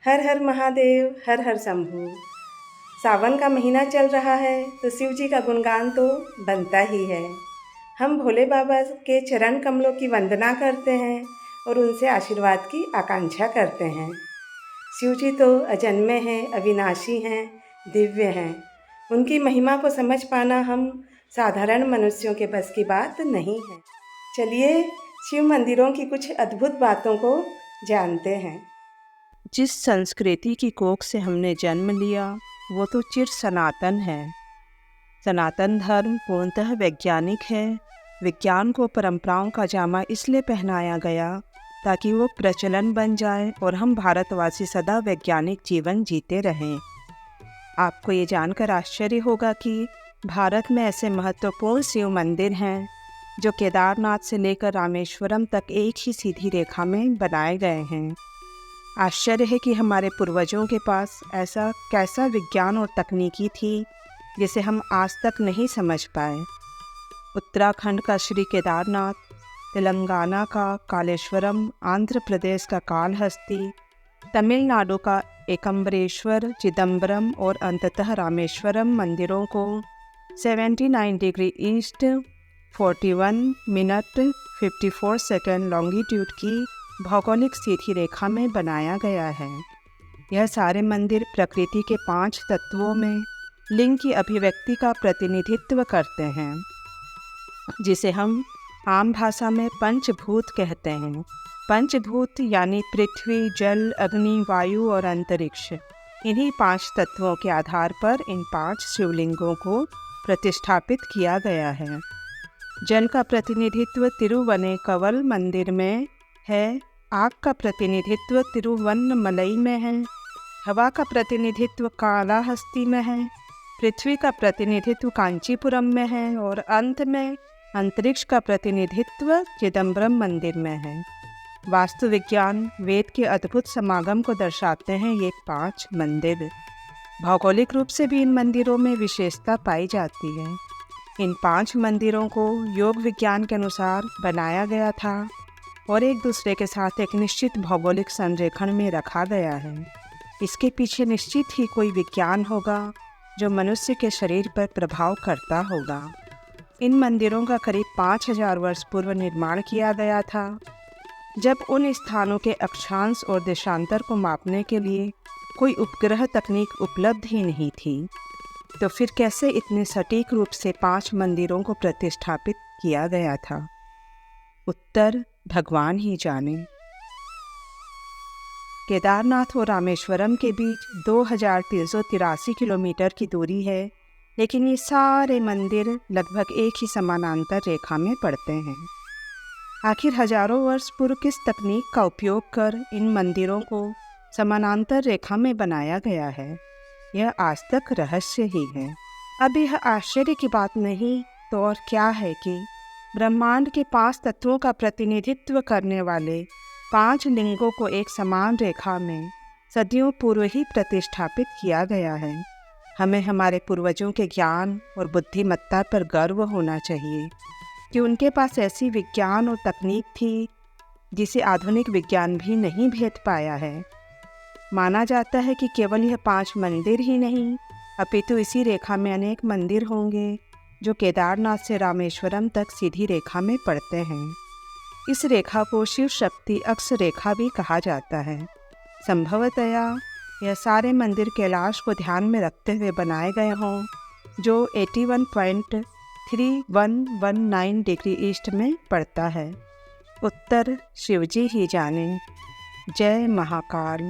हर हर महादेव, हर हर शंभू। सावन का महीना चल रहा है तो शिव जी का गुणगान तो बनता ही है। हम भोले बाबा के चरण कमलों की वंदना करते हैं और उनसे आशीर्वाद की आकांक्षा करते हैं। शिव जी तो अजन्मे हैं, अविनाशी हैं, दिव्य हैं। उनकी महिमा को समझ पाना हम साधारण मनुष्यों के बस की बात नहीं है। चलिए शिव मंदिरों की कुछ अद्भुत बातों को जानते हैं। जिस संस्कृति की कोख से हमने जन्म लिया वो तो चिर सनातन है। सनातन धर्म पूर्णतः वैज्ञानिक है। विज्ञान को परंपराओं का जामा इसलिए पहनाया गया ताकि वो प्रचलन बन जाए और हम भारतवासी सदा वैज्ञानिक जीवन जीते रहें। आपको ये जानकर आश्चर्य होगा कि भारत में ऐसे महत्वपूर्ण शिव मंदिर हैं जो केदारनाथ से लेकर रामेश्वरम तक एक ही सीधी रेखा में बनाए गए हैं। आश्चर्य है कि हमारे पूर्वजों के पास ऐसा कैसा विज्ञान और तकनीकी थी जिसे हम आज तक नहीं समझ पाए। उत्तराखंड का श्री केदारनाथ, तेलंगाना का कालेश्वरम, आंध्र प्रदेश का कालहस्ती, तमिलनाडु का एकम्बरेश्वर, चिदम्बरम और अंततः रामेश्वरम मंदिरों को 79 degree east, 41 minute 54 second longitude की भौगोलिक सीधी रेखा में बनाया गया है। यह सारे मंदिर प्रकृति के 5 तत्वों में लिंग की अभिव्यक्ति का प्रतिनिधित्व करते हैं, जिसे हम आम भाषा में पंचभूत कहते हैं। पंचभूत यानी पृथ्वी, जल, अग्नि, वायु और अंतरिक्ष। इन्हीं 5 तत्वों के आधार पर इन 5 शिवलिंगों को प्रतिष्ठापित किया गया है। जल का प्रतिनिधित्व तिरुवनेकवल मंदिर में है, आग का प्रतिनिधित्व तिरुवन्नमलई में है, हवा का प्रतिनिधित्व कालाहस्ती में है, पृथ्वी का प्रतिनिधित्व कांचीपुरम में है और अंत में अंतरिक्ष का प्रतिनिधित्व चिदम्बरम मंदिर में है। वास्तु विज्ञान वेद के अद्भुत समागम को दर्शाते हैं ये 5 मंदिर। भौगोलिक रूप से भी इन मंदिरों में विशेषता पाई जाती है। इन 5 मंदिरों को योग विज्ञान के अनुसार बनाया गया था और एक दूसरे के साथ एक निश्चित भौगोलिक संरेखण में रखा गया है। इसके पीछे निश्चित ही कोई विज्ञान होगा जो मनुष्य के शरीर पर प्रभाव करता होगा। इन मंदिरों का करीब 5000 वर्ष पूर्व निर्माण किया गया था, जब उन स्थानों के अक्षांश और देशांतर को मापने के लिए कोई उपग्रह तकनीक उपलब्ध ही नहीं थी। तो फिर कैसे इतने सटीक रूप से 5 मंदिरों को प्रतिष्ठापित किया गया था? उत्तर भगवान ही जाने। केदारनाथ और रामेश्वरम के बीच 2383 किलोमीटर की दूरी है, लेकिन ये सारे मंदिर लगभग एक ही समानांतर रेखा में पड़ते हैं। आखिर हजारों वर्ष पूर्व किस तकनीक का उपयोग कर इन मंदिरों को समानांतर रेखा में बनाया गया है, यह आज तक रहस्य ही है। अब यह आश्चर्य की बात नहीं तो और क्या है कि ब्रह्मांड के 5 तत्वों का प्रतिनिधित्व करने वाले 5 लिंगों को एक समान रेखा में सदियों पूर्व ही प्रतिष्ठापित किया गया है। हमें हमारे पूर्वजों के ज्ञान और बुद्धिमत्ता पर गर्व होना चाहिए कि उनके पास ऐसी विज्ञान और तकनीक थी जिसे आधुनिक विज्ञान भी नहीं भेद पाया है। माना जाता है कि केवल यह 5 मंदिर ही नहीं, अपितु इसी रेखा में अनेक मंदिर होंगे जो केदारनाथ से रामेश्वरम तक सीधी रेखा में पड़ते हैं। इस रेखा को शिव शक्ति अक्ष रेखा भी कहा जाता है। संभवतया यह सारे मंदिर कैलाश को ध्यान में रखते हुए बनाए गए हों, जो 81.3119 डिग्री ईस्ट में पड़ता है। उत्तर शिवजी ही जाने। जय महाकाल।